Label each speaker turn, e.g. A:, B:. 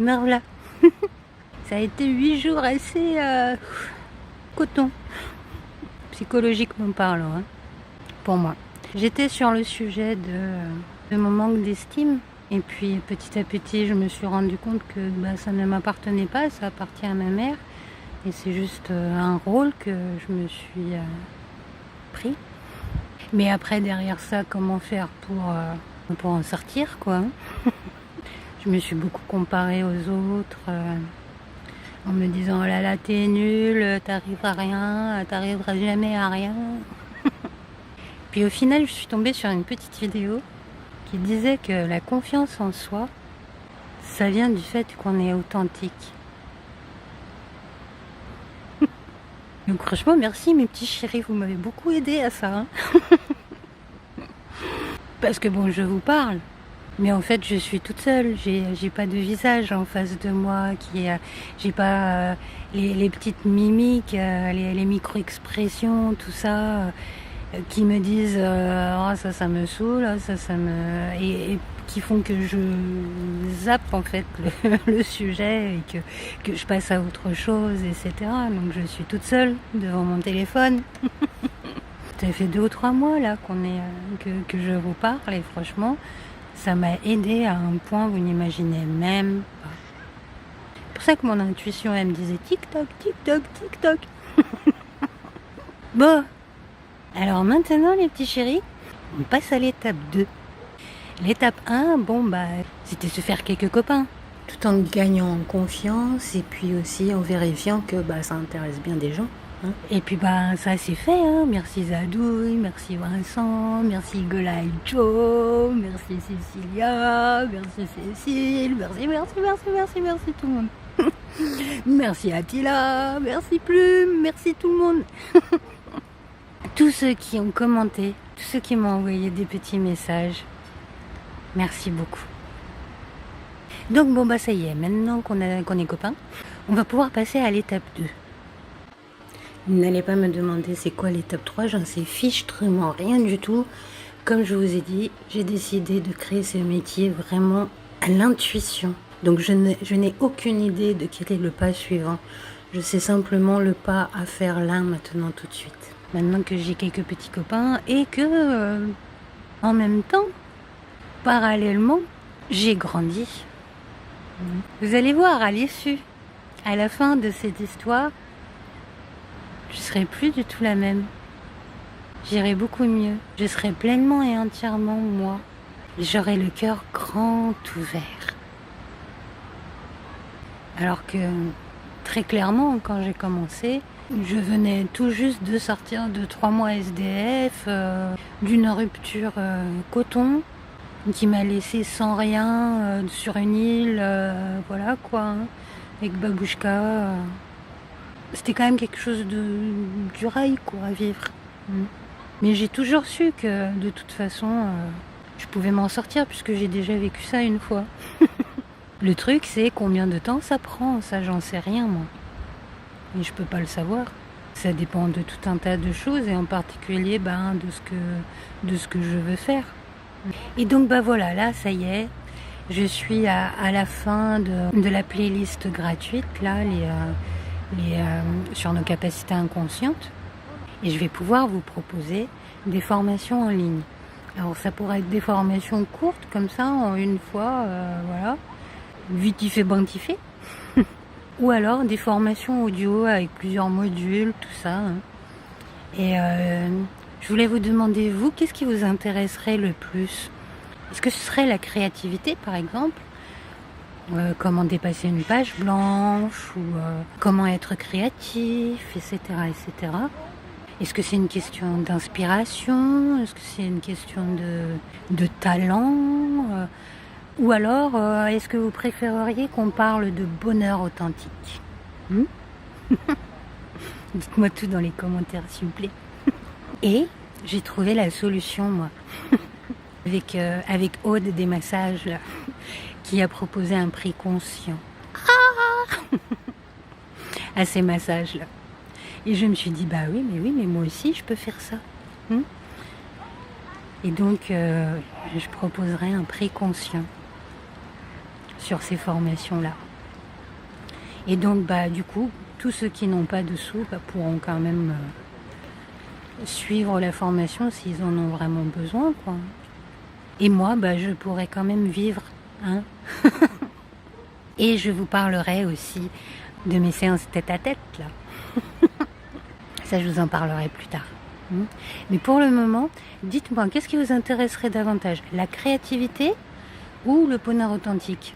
A: Me revoilà. Ça a été 8 jours assez coton, psychologiquement parlant, hein, pour moi. J'étais sur le sujet de mon manque d'estime. Et puis petit à petit, je me suis rendu compte que ça ne m'appartenait pas, ça appartient à ma mère. Et c'est juste un rôle que je me suis pris. Mais après, derrière ça, comment faire pour en sortir, quoi. Je me suis beaucoup comparée aux autres, en me disant, oh là là, t'es nulle, t'arrives à rien, t'arriveras jamais à rien. Puis au final, je suis tombée sur une petite vidéo qui disait que la confiance en soi, ça vient du fait qu'on est authentique. Donc franchement, merci mes petits chéris, vous m'avez beaucoup aidé à ça. Hein. Parce que bon, je vous parle, mais en fait, je suis toute seule. J'ai pas de visage en face de moi, j'ai pas les petites mimiques, les micro-expressions, tout ça, qui me disent oh, ça me saoule, ça me et qui font que je zappe en fait le sujet et que je passe à autre chose, etc. Donc je suis toute seule devant mon téléphone. Ça fait 2 ou 3 mois là que je vous parle et franchement, ça m'a aidé à un point vous n'imaginez même pas. C'est pour ça que mon intuition elle me disait tic-toc, tic-toc, tic-toc. Bon, alors maintenant les petits chéris, on passe à l'étape 2. L'étape 1, c'était se faire quelques copains, tout en gagnant en confiance et puis aussi en vérifiant que ça intéresse bien des gens. Hein. Et puis ça c'est fait, hein. Merci Zadouille, merci Vincent, merci Gola et Joe, merci Cécilia, merci Cécile, merci tout le monde. Merci Attila, merci Plume, merci tout le monde. Tous ceux qui ont commenté, tous ceux qui m'ont envoyé des petits messages. Merci beaucoup. Donc ça y est, maintenant qu'on est copains, on va pouvoir passer à l'étape 2. N'allez pas me demander c'est quoi l'étape 3, j'en sais fichtrement rien du tout. Comme je vous ai dit, j'ai décidé de créer ce métier vraiment à l'intuition. Donc je n'ai aucune idée de quel est le pas suivant. Je sais simplement le pas à faire là, maintenant, tout de suite. Maintenant que j'ai quelques petits copains et que, en même temps, parallèlement, j'ai grandi. Vous allez voir à l'issue, à la fin de cette histoire, je serai plus du tout la même. J'irai beaucoup mieux. Je serai pleinement et entièrement moi. J'aurai le cœur grand ouvert. Alors que, très clairement, quand j'ai commencé, je venais tout juste de sortir de 3 mois SDF, d'une rupture coton, qui m'a laissé sans rien sur une île, voilà quoi, hein, avec Babouchka. C'était quand même quelque chose du rail quoi à vivre. Mais j'ai toujours su que de toute façon, je pouvais m'en sortir puisque j'ai déjà vécu ça une fois. Le truc c'est combien de temps ça prend, ça j'en sais rien moi. Et je peux pas le savoir. Ça dépend de tout un tas de choses et en particulier de ce que je veux faire. Et donc voilà, là ça y est, je suis à la fin de la playlist gratuite, là, sur nos capacités inconscientes. Et je vais pouvoir vous proposer des formations en ligne. Alors ça pourrait être des formations courtes, comme ça, en une fois, voilà, vite y fait, bon y fait. Ou alors des formations audio avec plusieurs modules, tout ça. Hein. Et je voulais vous demander, vous, qu'est-ce qui vous intéresserait le plus ? Est-ce que ce serait la créativité, par exemple ? Comment dépasser une page blanche ou comment être créatif, etc., etc. Est-ce que c'est une question d'inspiration ? Est-ce que c'est une question de talent ? Ou alors, est-ce que vous préféreriez qu'on parle de bonheur authentique ? Dites-moi tout dans les commentaires, s'il vous plaît. Et j'ai trouvé la solution, moi, avec Aude des massages, là, qui a proposé un prix conscient à ces massages-là. Et je me suis dit, oui, mais moi aussi, je peux faire ça. Et donc, je proposerai un prix conscient sur ces formations-là. Et donc, du coup, tous ceux qui n'ont pas de sous pourront quand même suivre la formation s'ils en ont vraiment besoin, quoi. Et moi, je pourrais quand même vivre, hein. Et je vous parlerai aussi de mes séances tête-à-tête, là. Ça, je vous en parlerai plus tard. Mais pour le moment, dites-moi, qu'est-ce qui vous intéresserait davantage? La créativité ou le bonheur authentique?